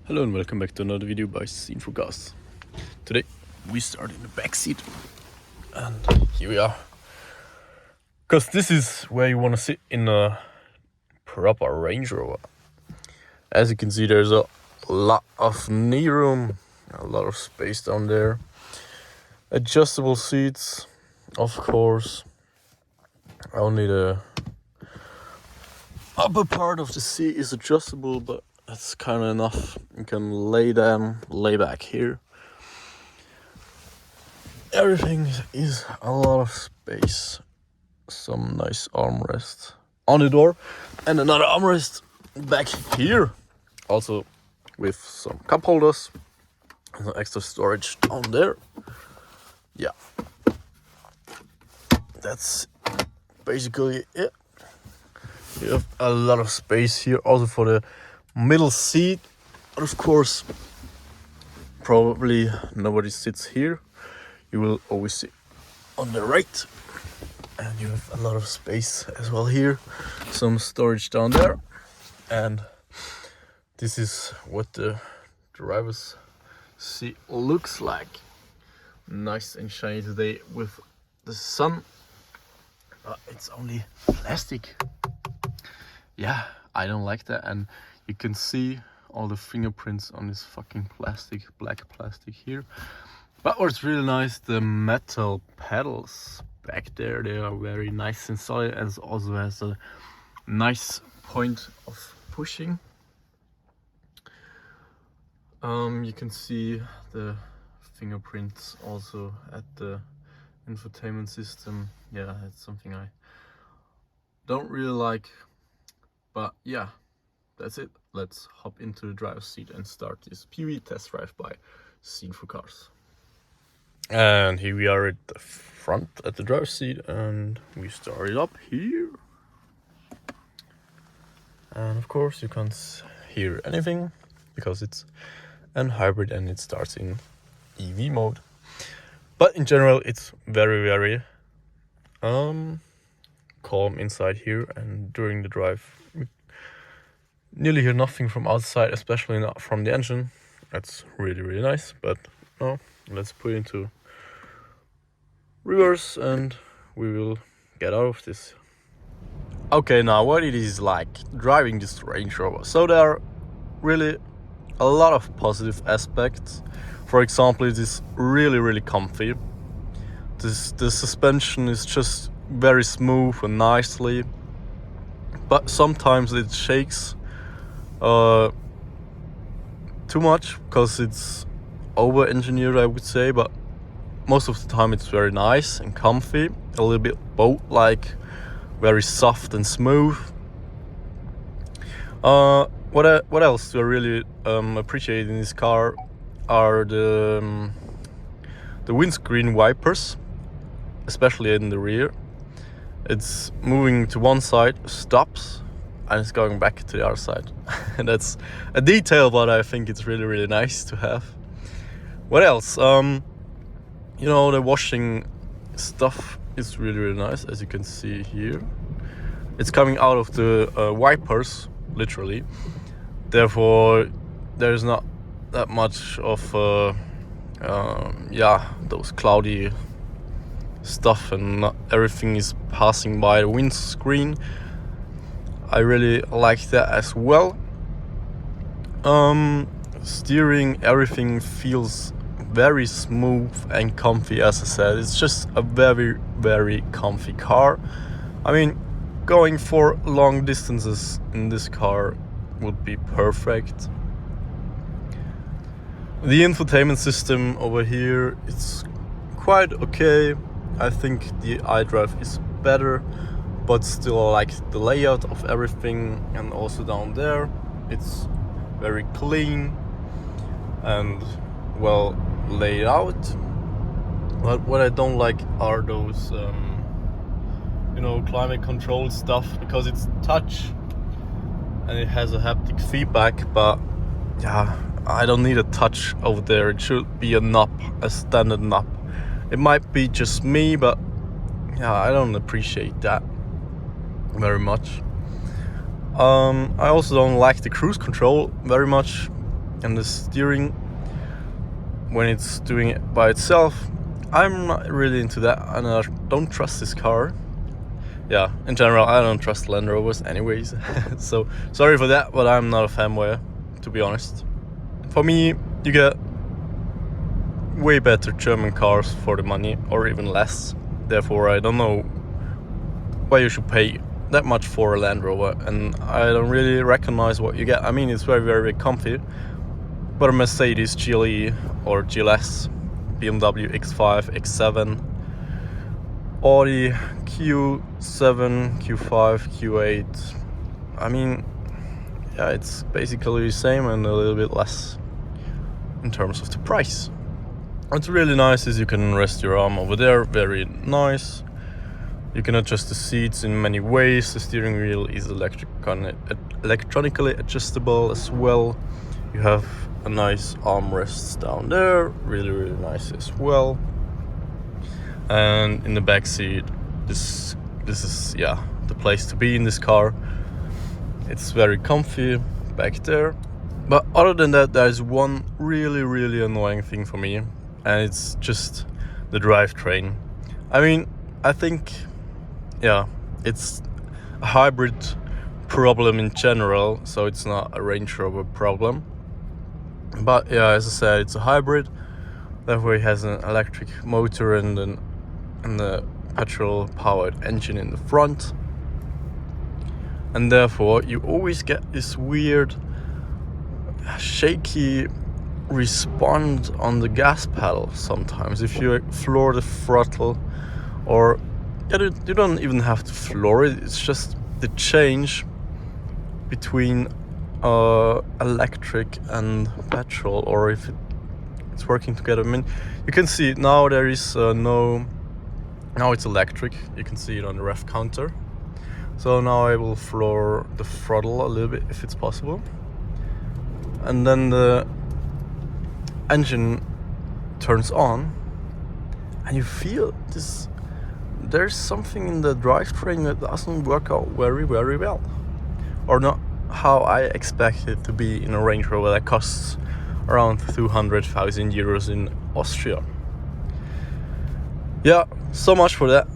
Hello and welcome back to another video by Scene for Cars. Today we start in the back seat and here we are. Because this is where you want to sit in a proper Range Rover. As you can see, there's a lot of knee room, a lot of space down there. Adjustable seats, of course. Only the upper part of the seat is adjustable, but that's kind of enough. You can lay down, lay back here. Everything is a lot of space. Some nice armrest on the door and another armrest back here. Also with some cup holders and some extra storage down there. Yeah, that's basically it. You have a lot of space here also for the middle seat, but of course probably nobody sits here. You will always sit on the right, and you have a lot of space as well here, some storage down there. And this is what the driver's seat looks like. Nice and shiny today with the sun, but it's only plastic. Yeah, I don't like that. And you can see all the fingerprints on this fucking plastic, black plastic here. But what's really nice, the metal pedals back there, they are very nice and solid, and it also has a nice point of pushing. You can see the fingerprints also at the infotainment system. Yeah, that's something I don't really like, but yeah. That's it. Let's hop into the driver's seat and start this PV test drive by Scene for Cars. And here we are at the front at the driver's seat, and we start it up here. And of course you can't hear anything because it's an hybrid and it starts in EV mode. But in general it's very calm inside here, and during the drive we nearly hear nothing from outside, especially not from the engine. That's really nice. But no, let's put it into reverse and we will get out of this. Okay, now what it is like driving this Range Rover. So there are really a lot of positive aspects. For example, it is really comfy. The suspension is just very smooth and nicely, but sometimes it shakes too much because it's over engineered, I would say. But most of the time it's very nice and comfy, a little bit boat like, very soft and smooth. What else do I really appreciate in this car are the windscreen wipers, especially in the rear. It's moving to one side, stops, and it's going back to the other side. And that's a detail, but I think it's really nice to have. What else? You know, the washing stuff is really nice, as you can see here. It's coming out of the wipers, literally. Therefore, there's not that much of those cloudy stuff, and not everything is passing by the windscreen. I really like that as well. Steering, everything feels very smooth and comfy. As I said, it's just a very comfy car. I mean, going for long distances in this car would be perfect. The infotainment system over here, it's quite okay. I think the iDrive is better, but still I like the layout of everything. And also down there, it's very clean and well laid out. But what I don't like are those climate control stuff, because it's touch and it has a haptic feedback. But yeah, I don't need a touch over there. It should be a knob, a standard knob. It might be just me, but yeah, I don't appreciate that very much. I also don't like the cruise control very much. and the steering when it's doing it by itself, I'm not really into that, and I don't trust this car. Yeah, in general, I don't trust Land Rovers anyways. So sorry for that, but I'm not a fanboy, to be honest. For me, you get way better German cars for the money, or even less. Therefore, I don't know why you should pay that much for a Land Rover, and I don't really recognize what you get. I mean, it's very, very comfy, but a Mercedes GLE or GLS, BMW X5, X7, Audi Q7, Q5, Q8. I mean, yeah, it's basically the same and a little bit less in terms of the price. What's really nice is you can rest your arm over there, very nice. You can adjust the seats in many ways. The steering wheel is electronically adjustable as well. You have a nice armrests down there, really, really nice as well. And in the back seat, this is the place to be in this car. It's very comfy back there. But other than that, there's one really, really annoying thing for me, and it's just the drivetrain. I mean, I think, it's a hybrid problem in general, so it's not a Range Rover problem. But yeah, as I said, it's a hybrid. Therefore, it has an electric motor and a petrol-powered engine in the front. And therefore, you always get this weird, shaky response on the gas pedal sometimes. If you floor the throttle, or you don't even have to floor it, it's just the change between electric and petrol, or if it's working together. I mean, you can see it now, there is now it's electric. You can see it on the ref counter. So now I will floor the throttle a little bit if it's possible, and then the engine turns on, and you feel this, there's something in the drivetrain that doesn't work out very, very well, or not how I expect it to be in a Range Rover that costs around 200,000 euros in Austria. Yeah, so much for that.